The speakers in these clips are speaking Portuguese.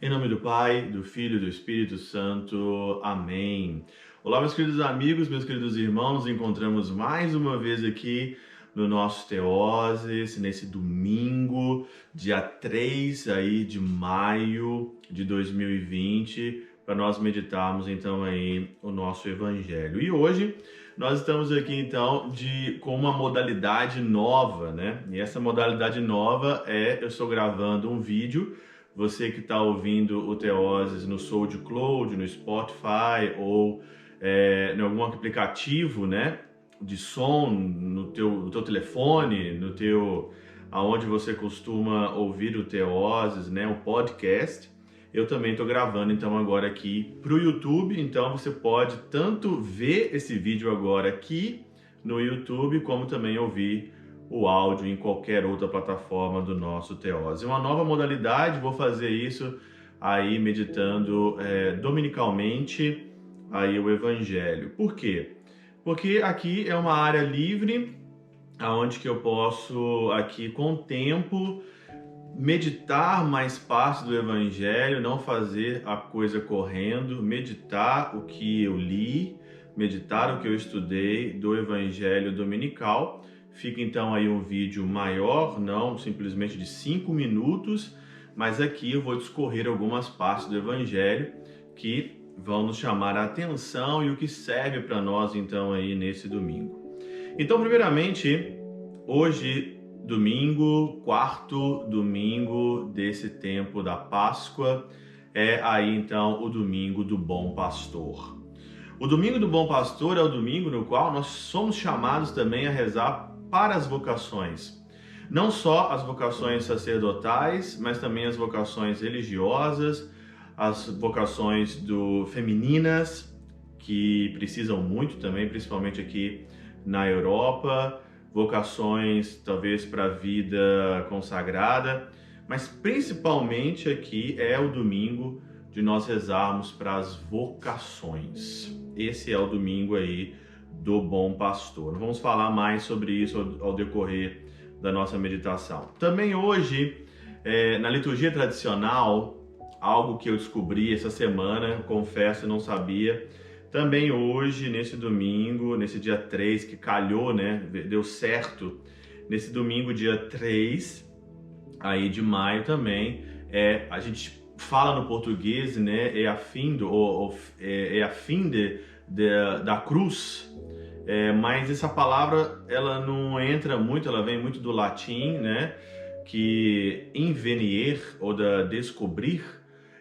Em nome do Pai, do Filho e do Espírito Santo. Amém. Olá, meus queridos amigos, meus queridos irmãos, nos encontramos mais uma vez aqui no nosso Teoses, nesse domingo, dia 3 aí de maio de 2020, para nós meditarmos então aí o nosso Evangelho. E hoje nós estamos aqui então com uma modalidade nova, né? E essa modalidade nova eu estou gravando um vídeo. Você que está ouvindo o Teoses no SoundCloud, no Spotify ou em algum aplicativo, né, de som no teu telefone, aonde você costuma ouvir o Teoses, né, o podcast. Eu também estou gravando então agora aqui para o YouTube, então você pode tanto ver esse vídeo agora aqui no YouTube, como também ouvir o áudio em qualquer outra plataforma do nosso Teose. Uma nova modalidade, vou fazer isso aí meditando dominicalmente aí o Evangelho. Por quê? Porque aqui é uma área livre, onde que eu posso aqui com o tempo meditar mais parte do Evangelho, não fazer a coisa correndo, meditar o que eu li, meditar o que eu estudei do Evangelho dominical. Fica então aí um vídeo maior, não simplesmente de 5 minutos, mas aqui eu vou discorrer algumas partes do Evangelho que vão nos chamar a atenção e o que serve para nós então aí nesse domingo. Então, primeiramente, hoje, domingo, quarto domingo desse tempo da Páscoa, é aí então o domingo do Bom Pastor. O domingo do Bom Pastor é o domingo no qual nós somos chamados também a rezar para as vocações. Não só as vocações sacerdotais, mas também as vocações religiosas, as vocações femininas, que precisam muito também, principalmente aqui na Europa, vocações talvez para a vida consagrada, mas principalmente aqui é o domingo de nós rezarmos para as vocações. Esse é o domingo aí do Bom Pastor. Vamos falar mais sobre isso ao decorrer da nossa meditação. Também hoje, na liturgia tradicional, algo que eu descobri essa semana, confesso, não sabia. Também hoje, nesse domingo, nesse dia 3, que calhou, né? Deu certo. Nesse domingo, dia 3 aí de maio também, a gente fala no português, né? É a fim da cruz. Mas essa palavra, ela não entra muito, ela vem muito do latim, né? Que invenier, ou da descobrir,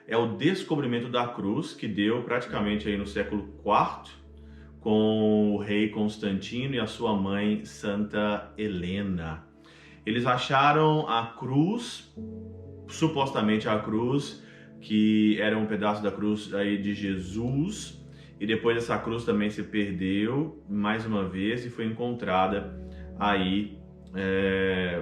é o descobrimento da cruz que deu praticamente aí no século IV com o rei Constantino e a sua mãe Santa Helena. Eles acharam a cruz, supostamente a cruz, que era um pedaço da cruz aí de Jesus, e depois essa cruz também se perdeu mais uma vez e foi encontrada aí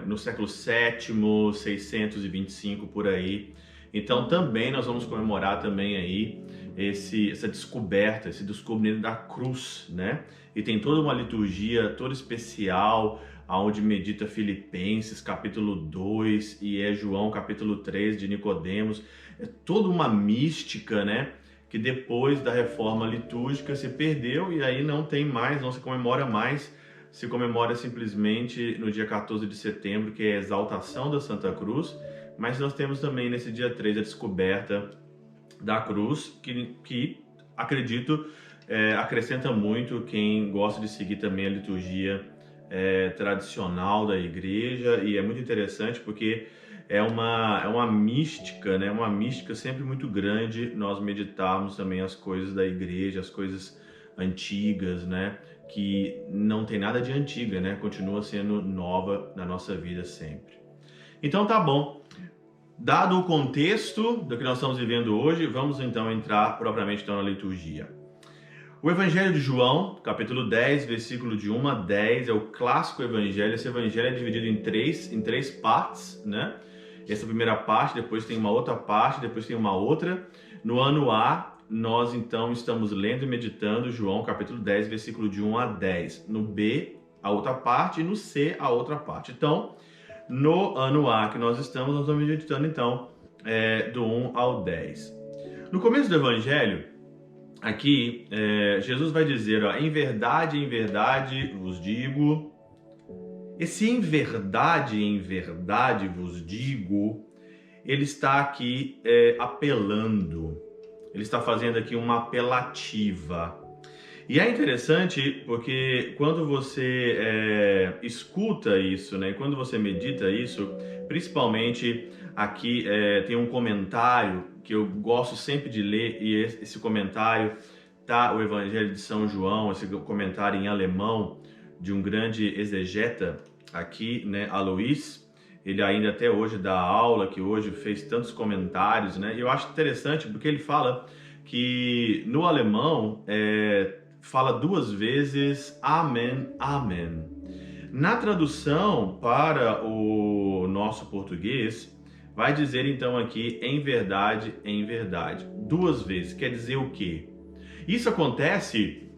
no século VII, 625 por aí. Então também nós vamos comemorar também aí essa descoberta, esse descobrimento da cruz, né? E tem toda uma liturgia toda especial, onde medita Filipenses capítulo 2 e João capítulo 3 de Nicodemos. É toda uma mística, né? Que depois da reforma litúrgica se perdeu e aí não tem mais, não se comemora mais. Se comemora simplesmente no dia 14 de setembro, que é a exaltação da Santa Cruz. Mas nós temos também nesse dia 3 a descoberta da cruz, que acredito acrescenta muito quem gosta de seguir também a liturgia tradicional da igreja, e é muito interessante porque é uma mística, né? Uma mística sempre muito grande nós meditarmos também as coisas da igreja, as coisas antigas, né? Que não tem nada de antiga, né? Continua sendo nova na nossa vida sempre. Então tá bom. Dado o contexto do que nós estamos vivendo hoje, vamos então entrar propriamente então na liturgia. O Evangelho de João, capítulo 10, versículo de 1 a 10, é o clássico evangelho. Esse evangelho é dividido em três partes, né? Essa primeira parte, depois tem uma outra parte, depois tem uma outra. No ano A, nós então estamos lendo e meditando João, capítulo 10, versículo de 1 a 10. No B, a outra parte, e no C, a outra parte. Então, no ano A que nós estamos meditando então do 1 ao 10. No começo do Evangelho, aqui, Jesus vai dizer, ó, em verdade vos digo. Esse em verdade vos digo, ele está aqui apelando. Ele está fazendo aqui uma apelativa. E é interessante porque quando você escuta isso, né, quando você medita isso, principalmente aqui tem um comentário que eu gosto sempre de ler, e esse comentário tá o Evangelho de São João, esse comentário em alemão de um grande exegeta aqui, né, Alois. Ele ainda até hoje dá aula, que hoje fez tantos comentários, né? E eu acho interessante porque ele fala que no alemão fala 2 vezes Amen, Amen. Na tradução para o nosso português, vai dizer então aqui em verdade, 2 vezes. Quer dizer o quê? Isso acontece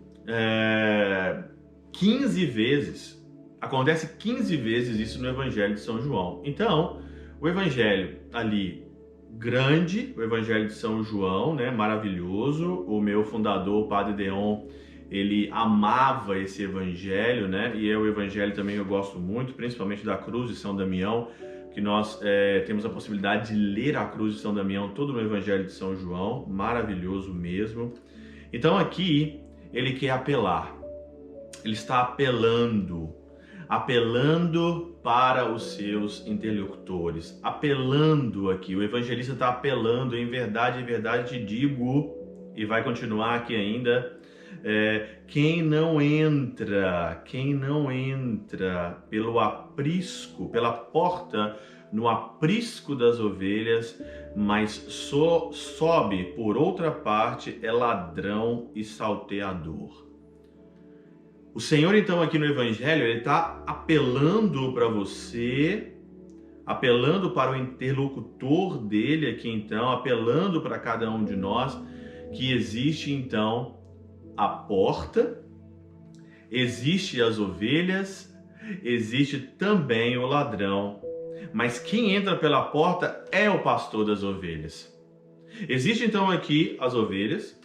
15 vezes. Acontece 15 vezes isso no Evangelho de São João. Então, o Evangelho ali grande, o Evangelho de São João, né, maravilhoso. O meu fundador, o Padre Deon, ele amava esse Evangelho, né? E é o Evangelho também que eu gosto muito, principalmente da Cruz de São Damião, que nós temos a possibilidade de ler a Cruz de São Damião todo no Evangelho de São João, maravilhoso mesmo. Então aqui ele quer apelar, ele está apelando para os seus interlocutores, apelando aqui, o evangelista está apelando, em verdade te digo, e vai continuar aqui ainda, quem não entra pelo aprisco, pela porta, no aprisco das ovelhas, mas sobe por outra parte, é ladrão e salteador. O Senhor, então, aqui no Evangelho, ele está apelando para você, apelando para o interlocutor dele aqui, então, apelando para cada um de nós, que existe, então, a porta, existe as ovelhas, existe também o ladrão, mas quem entra pela porta é o pastor das ovelhas. Existe, então, aqui as ovelhas,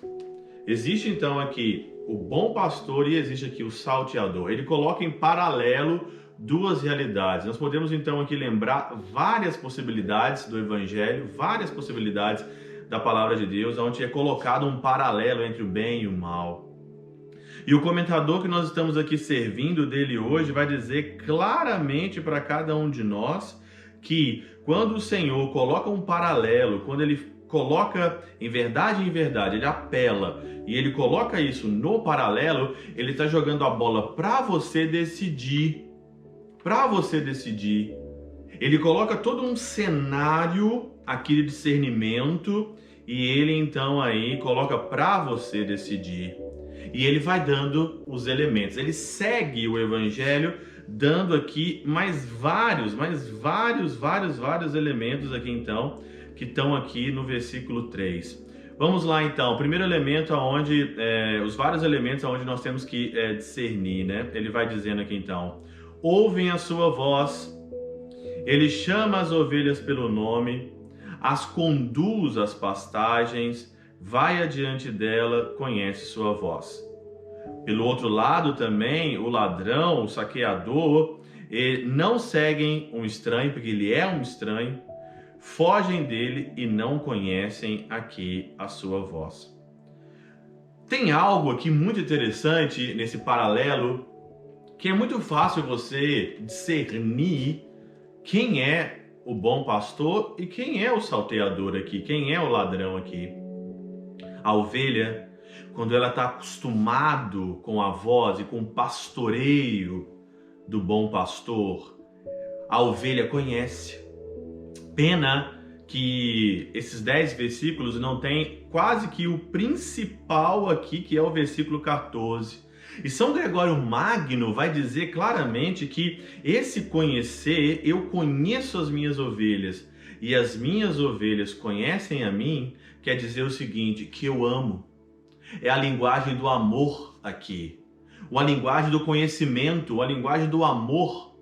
existe, então, aqui o bom pastor e existe aqui o salteador. Ele coloca em paralelo 2 realidades. Nós podemos então aqui lembrar várias possibilidades do Evangelho, várias possibilidades da Palavra de Deus, onde é colocado um paralelo entre o bem e o mal. E o comentador que nós estamos aqui servindo dele hoje vai dizer claramente para cada um de nós que quando o Senhor coloca um paralelo, quando ele coloca em verdade, ele apela e ele coloca isso no paralelo, ele está jogando a bola para você decidir. Ele coloca todo um cenário aqui de discernimento e ele então aí coloca para você decidir. E ele vai dando os elementos. Ele segue o Evangelho dando aqui mais vários elementos aqui então, que estão aqui no versículo 3. Vamos lá então, o primeiro elemento aonde, os vários elementos aonde nós temos que discernir, né? Ele vai dizendo aqui então, ouvem a sua voz, ele chama as ovelhas pelo nome, as conduz às pastagens, vai adiante dela, conhece sua voz. Pelo outro lado também, o ladrão, o saqueador, não seguem um estranho, porque ele é um estranho, fogem dele e não conhecem aqui a sua voz. Tem algo aqui muito interessante nesse paralelo, que é muito fácil você discernir quem é o bom pastor e quem é o salteador aqui, quem é o ladrão aqui. A ovelha, quando ela está acostumado com a voz e com o pastoreio do bom pastor, a ovelha conhece. Pena que esses 10 versículos não tem quase que o principal aqui, que é o versículo 14. E São Gregório Magno vai dizer claramente que esse conhecer, eu conheço as minhas ovelhas e as minhas ovelhas conhecem a mim, quer dizer o seguinte, que eu amo. É a linguagem do amor aqui, a linguagem do conhecimento, a linguagem do amor.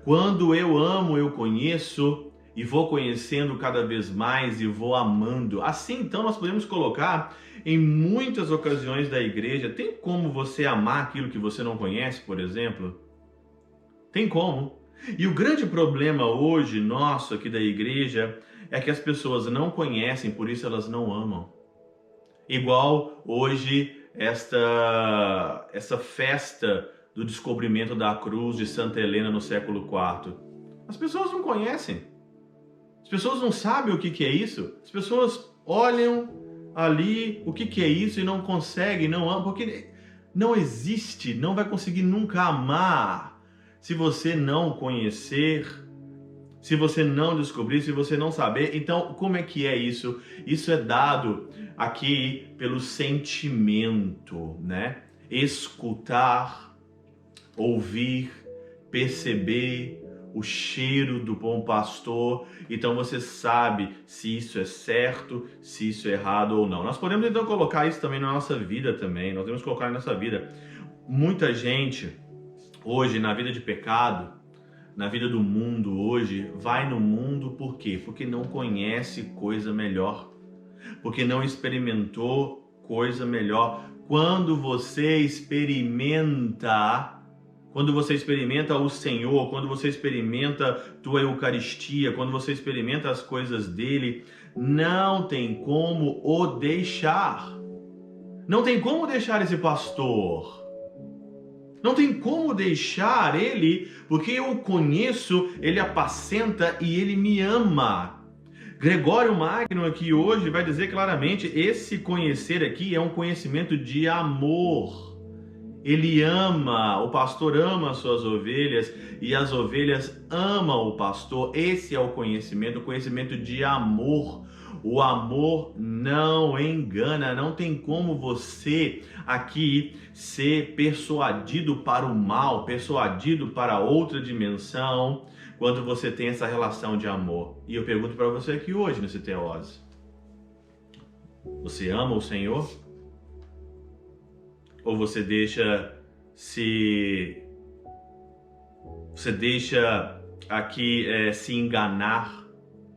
Quando eu amo, eu conheço, e vou conhecendo cada vez mais e vou amando. Assim, então, nós podemos colocar em muitas ocasiões da igreja. Tem como você amar aquilo que você não conhece, por exemplo? Tem como. E o grande problema hoje nosso aqui da igreja é que as pessoas não conhecem, por isso elas não amam. Igual hoje essa festa do descobrimento da cruz de Santa Helena no século IV. As pessoas não conhecem. As pessoas não sabem o que é isso. As pessoas olham ali o que é isso e não conseguem, não amam, porque não existe, não vai conseguir nunca amar se você não conhecer, se você não descobrir, se você não saber. Então, como é que é isso? Isso é dado aqui pelo sentimento, né? Escutar, ouvir, perceber o cheiro do bom pastor. Então você sabe se isso é certo, se isso é errado ou não. Nós podemos então colocar isso também na nossa vida também. Nós devemos colocar na nossa vida. Muita gente hoje na vida de pecado, na vida do mundo hoje, vai no mundo por quê? Porque não conhece coisa melhor. Porque não experimentou coisa melhor. Quando você experimenta o Senhor, quando você experimenta tua Eucaristia, quando você experimenta as coisas dele, não tem como o deixar. Não tem como deixar esse pastor. Não tem como deixar ele, porque eu o conheço, ele apacenta e ele me ama. Gregório Magno aqui hoje vai dizer claramente, esse conhecer aqui é um conhecimento de amor. Ele ama, o pastor ama as suas ovelhas e as ovelhas amam o pastor. Esse é o conhecimento de amor. O amor não engana, não tem como você aqui ser persuadido para o mal, persuadido para outra dimensão, quando você tem essa relação de amor. E eu pergunto para você aqui hoje nesse Teose: você ama o Senhor? Ou você deixa aqui se enganar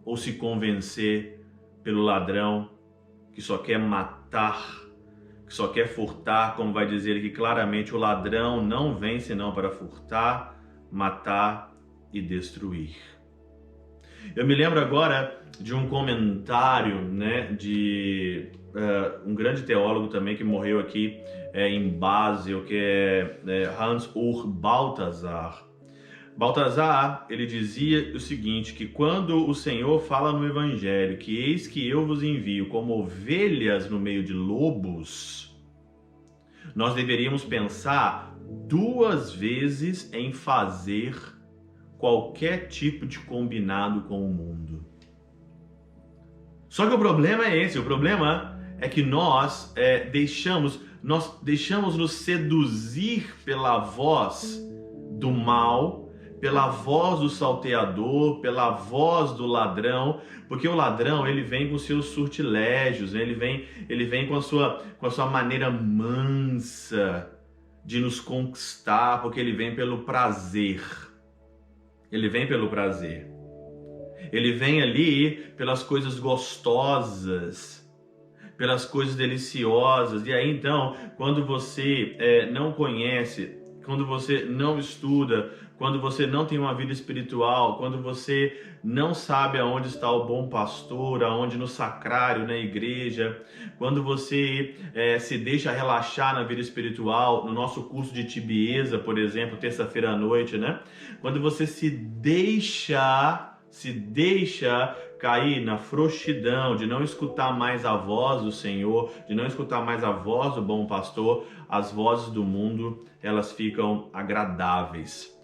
ou se convencer pelo ladrão que só quer matar, que só quer furtar, como vai dizer aqui claramente, o ladrão não vem senão para furtar, matar e destruir. Eu me lembro agora de um comentário, né, de um grande teólogo também que morreu aqui em Basel, que é Hans-Urs Balthasar. Balthasar, ele dizia o seguinte, que quando o Senhor fala no Evangelho que eis que eu vos envio como ovelhas no meio de lobos, nós deveríamos pensar 2 vezes em fazer qualquer tipo de combinado com o mundo. Só que o problema é esse, o problema é que nós deixamos nos seduzir pela voz do mal, pela voz do salteador, pela voz do ladrão, porque o ladrão ele vem com seus surtilégios, né? ele vem com a sua maneira mansa de nos conquistar, porque ele vem pelo prazer. Ele vem pelo prazer. Ele vem ali pelas coisas gostosas, pelas coisas deliciosas. E aí então, quando você não conhece, quando você não estuda, quando você não tem uma vida espiritual, quando você não sabe aonde está o bom pastor, aonde no sacrário, na igreja, quando você se deixa relaxar na vida espiritual, no nosso curso de tibieza, por exemplo, terça-feira à noite, né? Quando você se deixa cair na frouxidão de não escutar mais a voz do Senhor, de não escutar mais a voz do bom pastor, as vozes do mundo, elas ficam agradáveis.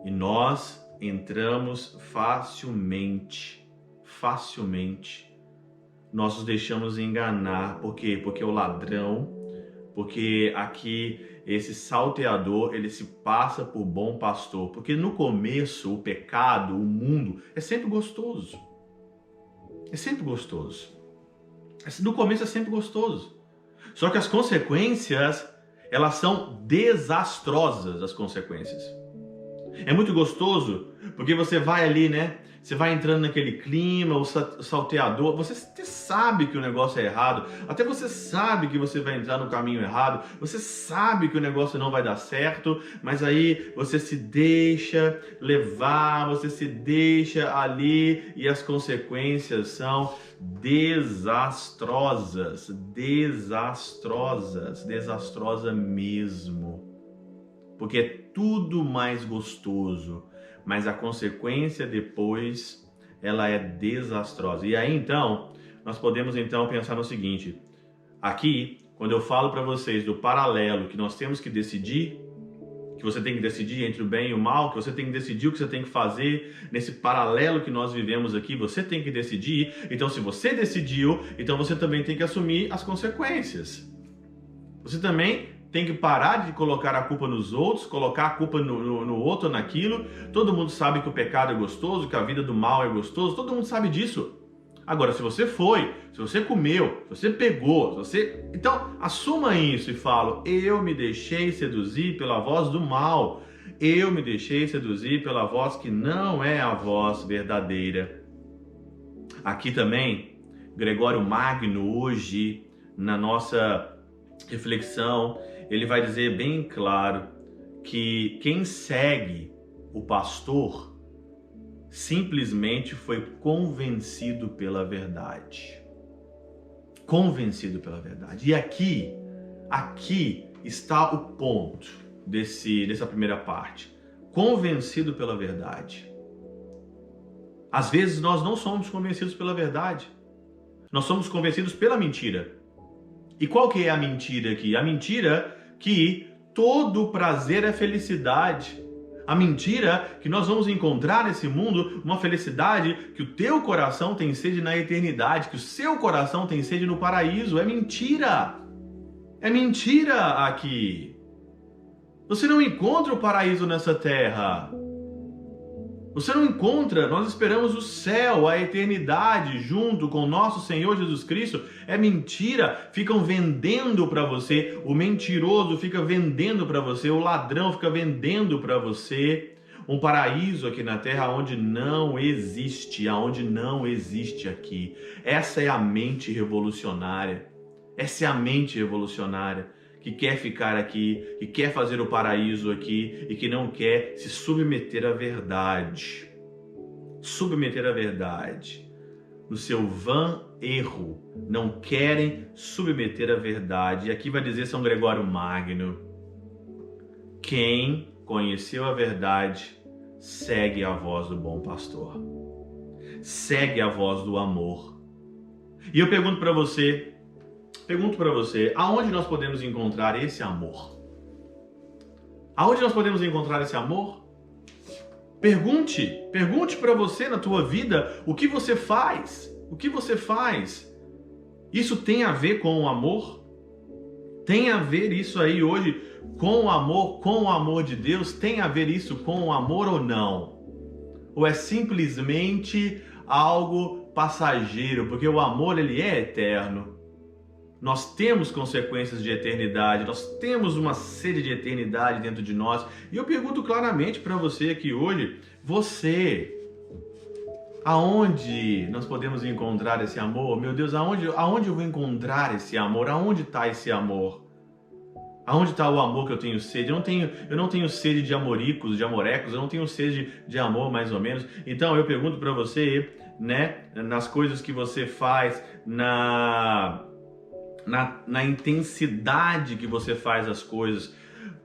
E nós entramos facilmente, nós nos deixamos enganar. Por quê? Porque o ladrão, porque aqui esse salteador, ele se passa por bom pastor. Porque no começo, o pecado, o mundo, é sempre gostoso. É sempre gostoso. No começo é sempre gostoso. Só que as consequências, elas são desastrosas, as consequências. É muito gostoso, porque você vai ali, né? Você vai entrando naquele clima, o salteador, você sabe que o negócio é errado, até você sabe que você vai entrar no caminho errado, você sabe que o negócio não vai dar certo, mas aí você se deixa levar, você se deixa ali e as consequências são desastrosas, desastrosas mesmo. Porque é tudo mais gostoso, mas a consequência depois, ela é desastrosa. E aí então, nós podemos então pensar no seguinte, aqui, quando eu falo para vocês do paralelo que nós temos que decidir, que você tem que decidir entre o bem e o mal, que você tem que decidir o que você tem que fazer, nesse paralelo que nós vivemos aqui, você tem que decidir. Então, se você decidiu, então você também tem que assumir as consequências. Você também tem que parar de colocar a culpa nos outros, colocar a culpa no outro ou naquilo. Todo mundo sabe que o pecado é gostoso, que a vida do mal é gostoso, todo mundo sabe disso. Agora, se você foi, se você comeu, se você pegou, se você... Então, assuma isso e fala, eu me deixei seduzir pela voz do mal. Eu me deixei seduzir pela voz que não é a voz verdadeira. Aqui também, Gregório Magno, hoje, na nossa reflexão, ele vai dizer bem claro que quem segue o pastor simplesmente foi convencido pela verdade. Convencido pela verdade. E aqui está o ponto dessa primeira parte. Convencido pela verdade. Às vezes nós não somos convencidos pela verdade. Nós somos convencidos pela mentira. E qual que é a mentira aqui? A mentira que todo prazer é felicidade. A mentira que nós vamos encontrar nesse mundo uma felicidade que o teu coração tem sede na eternidade, que o seu coração tem sede no paraíso. É mentira. É mentira aqui. Você não encontra o paraíso nessa terra. Você não encontra, nós esperamos o céu, a eternidade, junto com nosso Senhor Jesus Cristo. É mentira, ficam vendendo para você, o mentiroso fica vendendo para você, o ladrão fica vendendo para você um paraíso aqui na terra onde não existe, aonde não existe aqui. Essa é a mente revolucionária, essa é a mente revolucionária. Que quer ficar aqui, que quer fazer o paraíso aqui e que não quer se submeter à verdade. Submeter à verdade. No seu vã erro, não querem submeter à verdade. E aqui vai dizer São Gregório Magno: quem conheceu a verdade segue a voz do bom pastor. Segue a voz do amor. E eu pergunto para você, aonde nós podemos encontrar esse amor? Aonde nós podemos encontrar esse amor? Pergunte para você na tua vida o que você faz. O que você faz? Isso tem a ver com o amor? Tem a ver isso aí hoje com o amor de Deus? Tem a ver isso com o amor ou não? Ou é simplesmente algo passageiro? Porque o amor, ele é eterno. Nós temos consequências de eternidade, nós temos uma sede de eternidade dentro de nós. E eu pergunto claramente para você aqui hoje, aonde nós podemos encontrar esse amor? Meu Deus, aonde eu vou encontrar esse amor? Aonde está esse amor? Aonde está o amor que eu tenho sede? Eu não tenho sede de amoricos, de amorecos, eu não tenho sede de amor, mais ou menos. Então eu pergunto para você, né, nas coisas que você faz, na intensidade que você faz as coisas,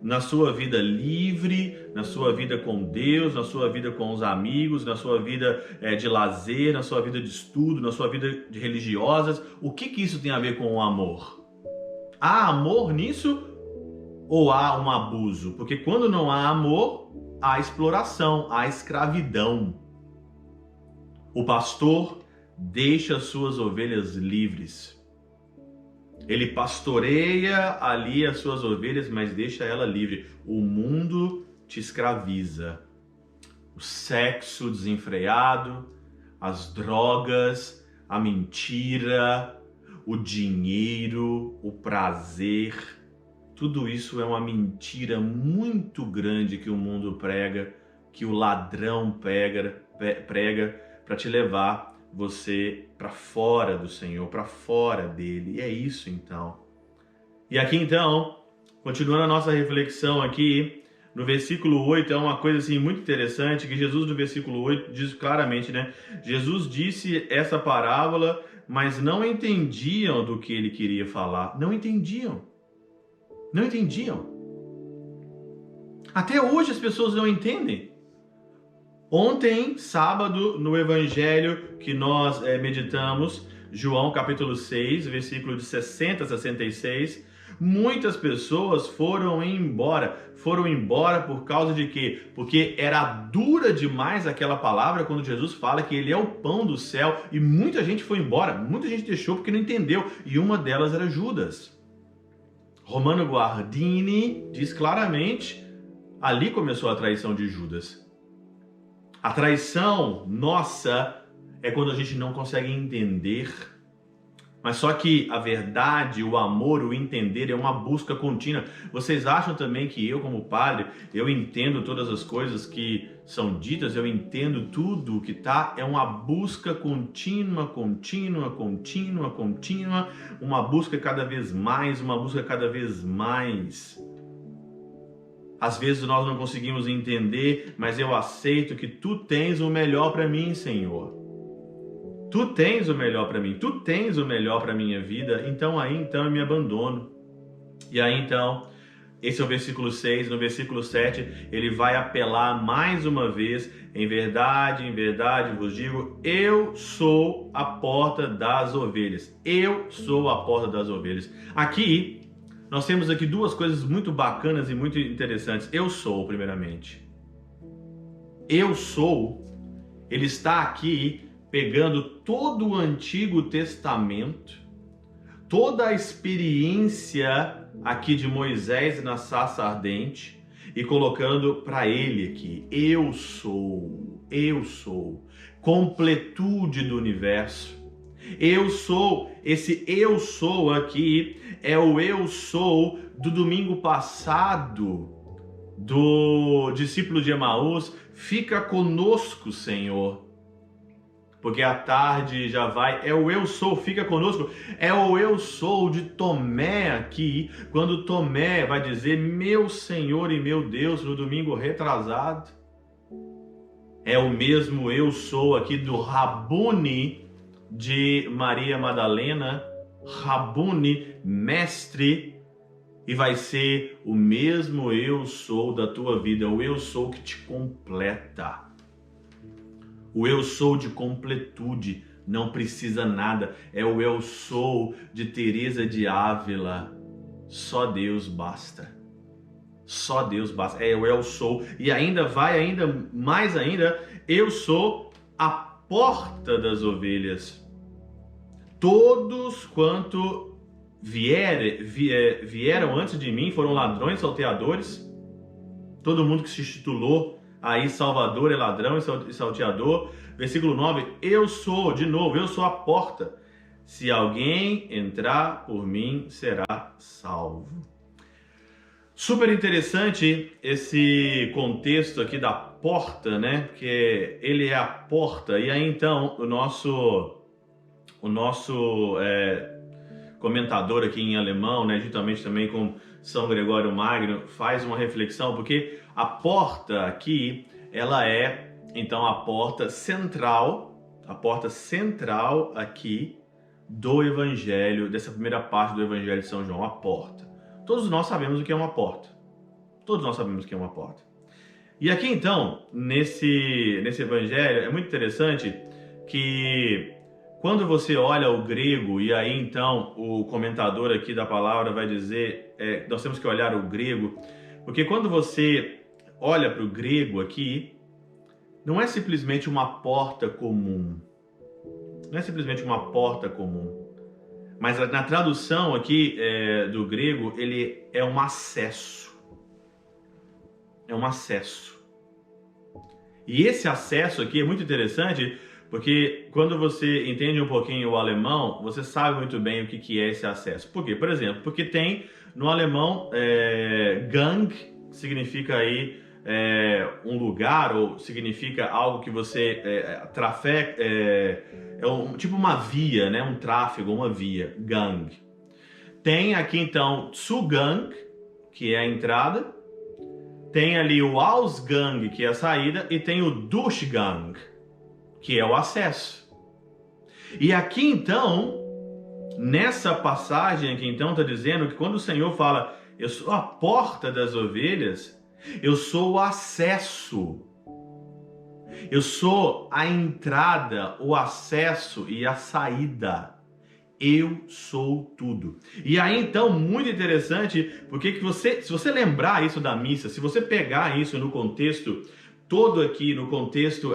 na sua vida livre, na sua vida com Deus, na sua vida com os amigos, na sua vida de lazer, na sua vida de estudo, na sua vida de religiosas. O que isso tem a ver com o amor? Há amor nisso ou há um abuso? Porque quando não há amor, há exploração, há escravidão. O pastor deixa as suas ovelhas livres. Ele pastoreia ali as suas ovelhas, mas deixa ela livre. O mundo te escraviza. O sexo desenfreado, as drogas, a mentira, o dinheiro, o prazer. Tudo isso é uma mentira muito grande que o mundo prega que o ladrão prega para te levar você para fora do Senhor, para fora dele. E é isso então. E aqui então, continuando a nossa reflexão aqui, no versículo 8 é uma coisa assim muito interessante, que Jesus no versículo 8 diz claramente, né? Jesus disse essa parábola, mas não entendiam do que ele queria falar. Não entendiam. Não entendiam. Até hoje as pessoas não entendem. Ontem, sábado, no evangelho que nós meditamos, João capítulo 6, versículo de 60 a 66, muitas pessoas foram embora. Foram embora por causa de quê? Porque era dura demais aquela palavra quando Jesus fala que ele é o pão do céu, e muita gente foi embora, muita gente deixou porque não entendeu, e uma delas era Judas. Romano Guardini diz claramente, ali começou a traição de Judas. A traição nossa é quando a gente não consegue entender. Mas só que a verdade, o amor, o entender é uma busca contínua. Vocês acham também que eu, como padre, eu entendo todas as coisas que são ditas, eu entendo tudo o que tá? É uma busca contínua, uma busca cada vez mais, uma busca cada vez mais. Às vezes nós não conseguimos entender, mas eu aceito que tu tens o melhor para mim, Senhor. Tu tens o melhor para mim, tu tens o melhor para minha vida, então eu me abandono. E aí então, esse é o versículo 6, no versículo 7, ele vai apelar mais uma vez, em verdade vos digo, eu sou a porta das ovelhas. Eu sou a porta das ovelhas. Aqui, nós temos aqui duas coisas muito bacanas e muito interessantes. Eu sou, primeiramente. Eu sou, ele está aqui pegando todo o Antigo Testamento, toda a experiência aqui de Moisés na sarça ardente e colocando para ele aqui, eu sou, completude do universo. Eu sou, esse eu sou aqui é o eu sou do domingo passado, do discípulo de Emaús. Fica conosco, Senhor, porque a tarde já vai. É o eu sou, fica conosco. É o eu sou de Tomé aqui, quando Tomé vai dizer meu Senhor e meu Deus no domingo retrasado. É o mesmo eu sou aqui do Rabuni de Maria Madalena, Rabuni, mestre, e vai ser o mesmo eu sou da tua vida, o eu sou que te completa. O eu sou de completude, não precisa nada. É o eu sou de Teresa de Ávila. Só Deus basta. Só Deus basta. É o eu sou. E ainda mais ainda, eu sou a porta das ovelhas. Todos quanto vieram antes de mim foram ladrões, salteadores. Todo mundo que se intitulou aí Salvador é ladrão e salteador. Versículo 9, eu sou, de novo, eu sou a porta. Se alguém entrar por mim, será salvo. Super interessante esse contexto aqui da porta, né? Porque ele é a porta. E aí então o nosso comentador aqui em alemão, né, juntamente também com São Gregório Magno, faz uma reflexão, porque a porta aqui, ela é então a porta central aqui do Evangelho, dessa primeira parte do Evangelho de São João, a porta. Todos nós sabemos o que é uma porta. Todos nós sabemos o que é uma porta. E aqui então, nesse Evangelho, é muito interessante que quando você olha o grego, e aí então o comentador aqui da palavra vai dizer, nós temos que olhar o grego, porque quando você olha para o grego aqui, não é simplesmente uma porta comum. Não é simplesmente uma porta comum. Mas na tradução aqui do grego, ele é um acesso. É um acesso. E esse acesso aqui é muito interessante, porque quando você entende um pouquinho o alemão, você sabe muito bem o que é esse acesso. Por quê? Por exemplo, porque tem no alemão Gang, significa aí um lugar, ou significa algo que você trafega, tipo uma via, né? Um tráfego, uma via, gang. Tem aqui então Zugang, que é a entrada, tem ali o Ausgang, que é a saída, e tem o Durchgang, que é o acesso. E aqui então, nessa passagem aqui então, está dizendo que quando o Senhor fala, eu sou a porta das ovelhas, eu sou o acesso, eu sou a entrada, o acesso e a saída. Eu sou tudo. E aí então, muito interessante, porque se você lembrar isso da missa, se você pegar isso no contexto todo aqui, no contexto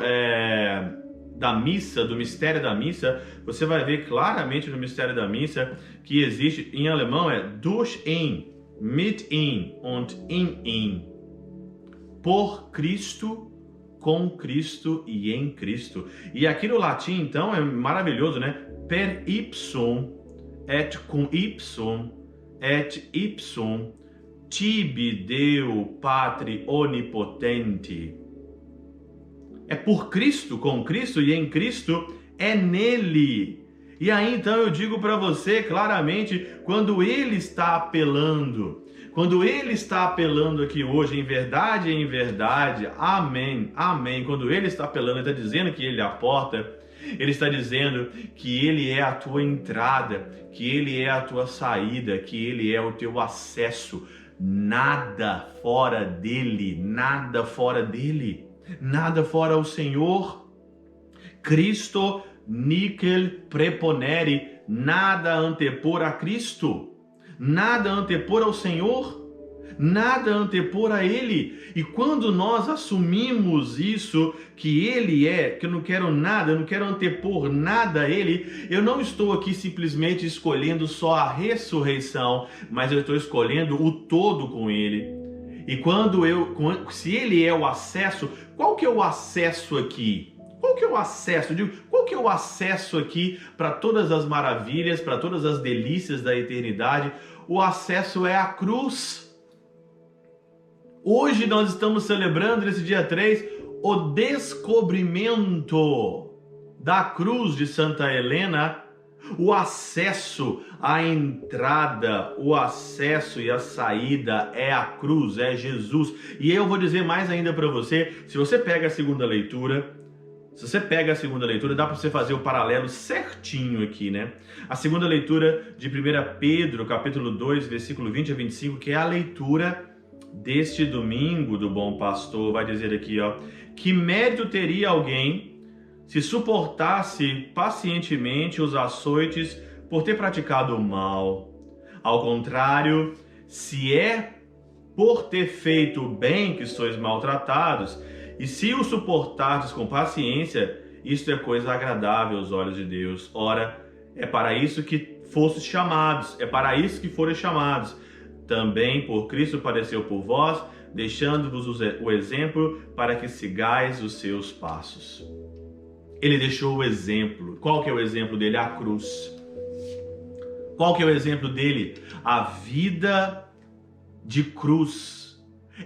da missa, do mistério da missa, você vai ver claramente no mistério da missa que existe, em alemão durch ihn, mit ihm und in ihm. Por Cristo, com Cristo e em Cristo. E aqui no latim, então, é maravilhoso, né? Per ipsum et cum ipsum et ipsum tibi Deo Patri onipotente. É por Cristo, com Cristo e em Cristo, é nele. E aí, então, eu digo para você claramente, quando ele está apelando, aqui hoje, em verdade, amém, amém. Quando ele está apelando, ele está dizendo que ele é a porta, ele está dizendo que ele é a tua entrada, que ele é a tua saída, que ele é o teu acesso. Nada fora dele, nada fora o Senhor. Cristo nicel preponere, nada antepor a Cristo. Nada antepor ao Senhor, nada antepor a Ele. E quando nós assumimos isso, que Ele que eu não quero nada, eu não quero antepor nada a Ele, eu não estou aqui simplesmente escolhendo só a ressurreição, mas eu estou escolhendo o todo com Ele. E se Ele é o acesso, qual que é o acesso aqui? Qual que é o acesso? Qual que é o acesso aqui para todas as maravilhas, para todas as delícias da eternidade? O acesso é a cruz. Hoje nós estamos celebrando, nesse dia 3, o descobrimento da cruz de Santa Helena, o acesso, a entrada, o acesso e a saída é a cruz, é Jesus. E eu vou dizer mais ainda para você, se você pega a segunda leitura, dá para você fazer o paralelo certinho aqui, né? A segunda leitura de 1 Pedro, capítulo 2, versículo 20 a 25, que é a leitura deste domingo do Bom Pastor, vai dizer aqui, ó, que mérito teria alguém se suportasse pacientemente os açoites por ter praticado o mal? Ao contrário, se é por ter feito o bem que sois maltratados, e se o suportardes com paciência, isto é coisa agradável aos olhos de Deus. Ora, é para isso que fostes chamados, Também por Cristo padeceu por vós, deixando-vos o exemplo para que sigais os seus passos. Ele deixou o exemplo. Qual que é o exemplo dele? A cruz. Qual que é o exemplo dele? A vida de cruz.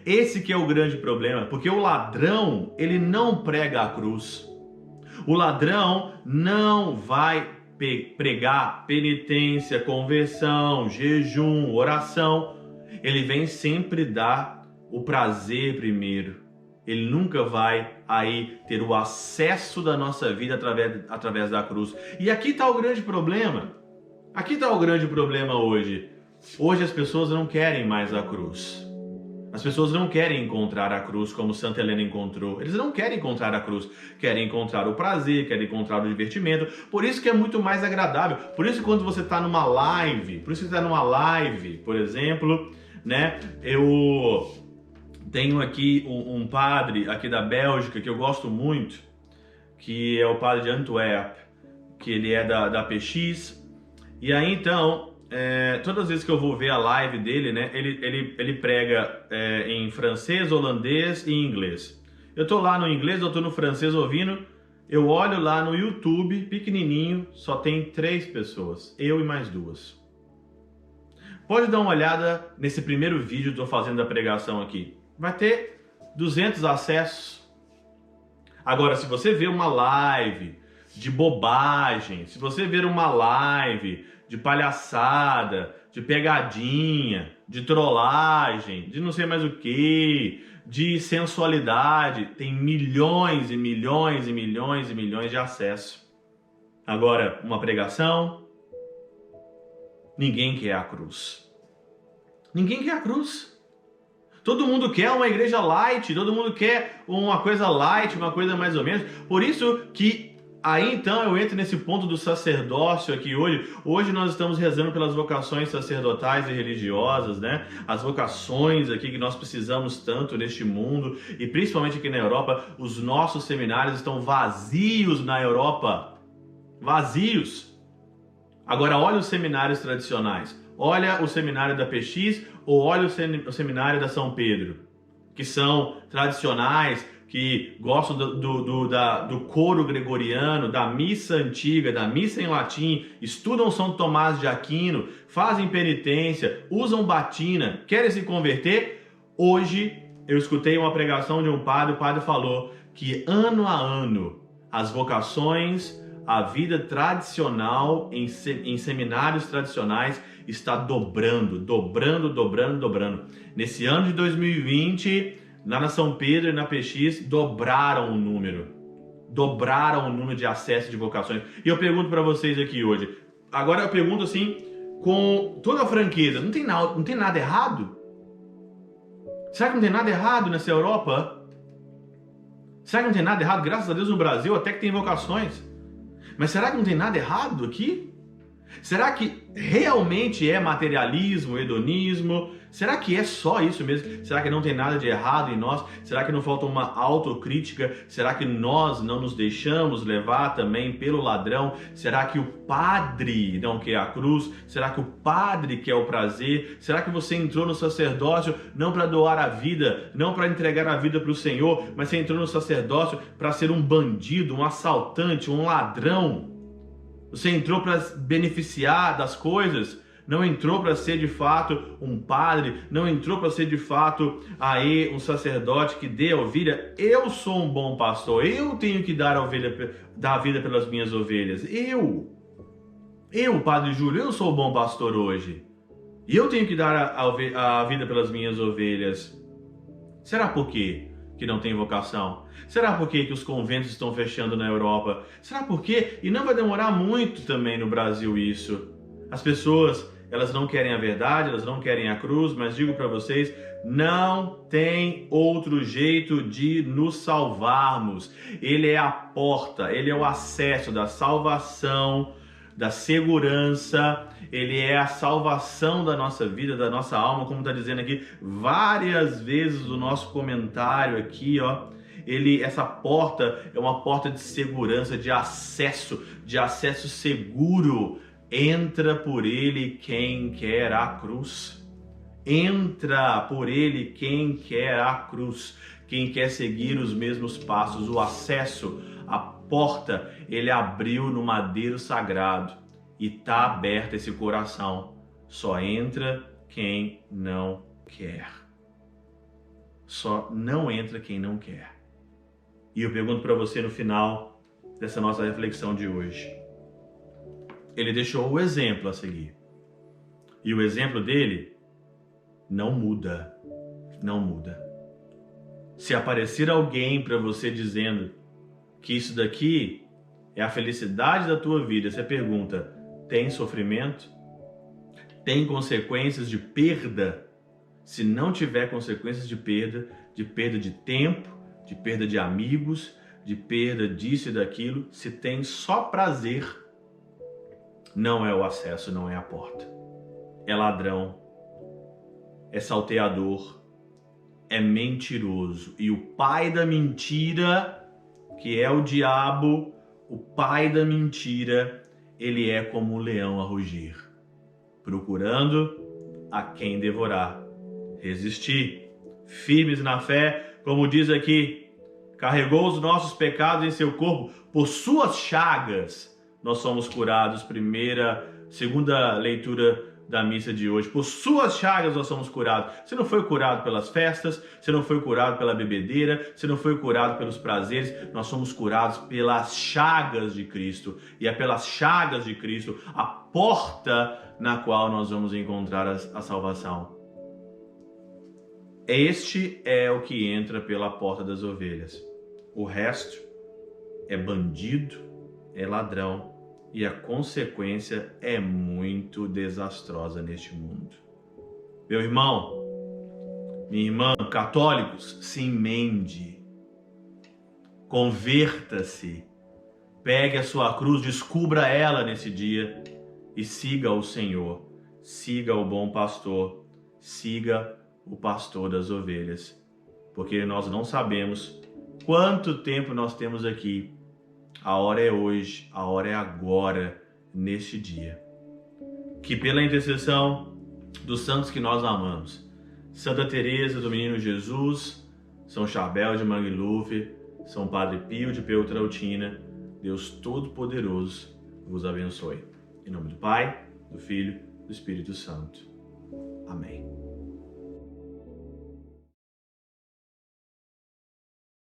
Esse que é o grande problema, porque o ladrão, ele não prega a cruz. O ladrão não vai pregar penitência, conversão, jejum, oração. Ele vem sempre dar o prazer primeiro. Ele nunca vai aí ter o acesso da nossa vida através da cruz. E aqui está o grande problema. Hoje. Hoje as pessoas não querem mais a cruz. As pessoas não querem encontrar a cruz como Santa Helena encontrou. Eles não querem encontrar a cruz. Querem encontrar o prazer, querem encontrar o divertimento. Por isso que é muito mais agradável. Por isso que quando você está numa live, por exemplo, né? Eu tenho aqui um padre aqui da Bélgica que eu gosto muito, que é o padre de Antwerp, que ele é da PX. E aí então, todas as vezes que eu vou ver a live dele, né, ele prega em francês, holandês e inglês. Eu tô lá no inglês, eu tô no francês ouvindo, eu olho lá no YouTube, pequenininho, só tem 3 pessoas, eu e mais 2. Pode dar uma olhada nesse primeiro vídeo que eu tô fazendo da pregação aqui. Vai ter 200 acessos. Agora, se você vê uma live de bobagem, se você ver uma live de palhaçada, de pegadinha, de trollagem, de não sei mais o que, de sensualidade, tem milhões e milhões e milhões e milhões de acessos. Agora, uma pregação, ninguém quer a cruz. Ninguém quer a cruz. Todo mundo quer uma igreja light, todo mundo quer uma coisa light, uma coisa mais ou menos. Por isso que aí então eu entro nesse ponto do sacerdócio aqui hoje. Hoje nós estamos rezando pelas vocações sacerdotais e religiosas, né? As vocações aqui que nós precisamos tanto neste mundo e principalmente aqui na Europa. Os nossos seminários estão vazios na Europa. Vazios. Agora olha os seminários tradicionais. Olha o seminário da PX ou olha o seminário da São Pedro, que são tradicionais, que gostam do coro gregoriano, da missa antiga, da missa em latim, estudam São Tomás de Aquino, fazem penitência, usam batina, querem se converter. Hoje eu escutei uma pregação de um padre, o padre falou que ano a ano as vocações, a vida tradicional em seminários tradicionais está dobrando. Nesse ano de 2020, lá na São Pedro e na PX, dobraram o número de acesso de vocações. E eu pergunto para vocês aqui hoje, agora eu pergunto assim, com toda a franqueza, não tem nada errado? Será que não tem nada errado nessa Europa? Será que não tem nada errado? Graças a Deus no Brasil até que tem vocações. Mas será que não tem nada errado aqui? Será que realmente é materialismo, hedonismo? Será que é só isso mesmo? Será que não tem nada de errado em nós? Será que não falta uma autocrítica? Será que nós não nos deixamos levar também pelo ladrão? Será que o padre não quer a cruz? Será que o padre quer o prazer? Será que você entrou no sacerdócio não para doar a vida, não para entregar a vida para o Senhor, mas você entrou no sacerdócio para ser um bandido, um assaltante, um ladrão? Você entrou para beneficiar das coisas, não entrou para ser de fato um padre, não entrou para ser de fato um sacerdote que dê a ovelha. Eu sou um bom pastor, eu tenho que dar a vida pelas minhas ovelhas. Eu, Padre Júlio, eu sou o bom pastor hoje. E eu tenho que dar a vida pelas minhas ovelhas. Será por quê que não tem vocação? Será por quê que os conventos estão fechando na Europa? Será por quê? E não vai demorar muito também no Brasil isso. As pessoas, elas não querem a verdade, elas não querem a cruz, mas digo para vocês, não tem outro jeito de nos salvarmos. Ele é a porta, ele é o acesso da salvação, da segurança, ele é a salvação da nossa vida, da nossa alma, como está dizendo aqui várias vezes o nosso comentário aqui, ó. Essa porta é uma porta de segurança, de acesso seguro. Entra por ele quem quer a cruz. Entra por ele quem quer a cruz, quem quer seguir os mesmos passos. O acesso, a porta, ele abriu no madeiro sagrado e está aberto esse coração. Só entra quem não quer. Só não entra quem não quer. E eu pergunto para você no final dessa nossa reflexão de hoje. Ele deixou o exemplo a seguir. E o exemplo dele não muda. Não muda. Se aparecer alguém para você dizendo que isso daqui é a felicidade da tua vida, você pergunta, tem sofrimento? Tem consequências de perda? Se não tiver consequências de perda de tempo, de perda de amigos, de perda disso e daquilo, se tem só prazer, não é o acesso, não é a porta. É ladrão, é salteador, é mentiroso. E o pai da mentira, que é o diabo, o pai da mentira, ele é como um leão a rugir, procurando a quem devorar. Resistir, firmes na fé, como diz aqui, carregou os nossos pecados em seu corpo, por suas chagas nós somos curados. Segunda leitura da missa de hoje. Por suas chagas nós somos curados. Você não foi curado pelas festas, você não foi curado pela bebedeira, você não foi curado pelos prazeres, nós somos curados pelas chagas de Cristo. E é pelas chagas de Cristo a porta na qual nós vamos encontrar a salvação. Este é o que entra pela porta das ovelhas. O resto é bandido, é ladrão, e a consequência é muito desastrosa neste mundo. Meu irmão, minha irmã, católicos, se emende, converta-se, pegue a sua cruz, descubra ela nesse dia e siga o Senhor, siga o bom pastor, siga o pastor das ovelhas, porque nós não sabemos quanto tempo nós temos aqui. A hora é hoje, a hora é agora, neste dia. Que pela intercessão dos santos que nós amamos, Santa Teresa do Menino Jesus, São Chabel de Mangluf, São Padre Pio de Peltrautina, Deus Todo-Poderoso vos abençoe. Em nome do Pai, do Filho, do Espírito Santo. Amém.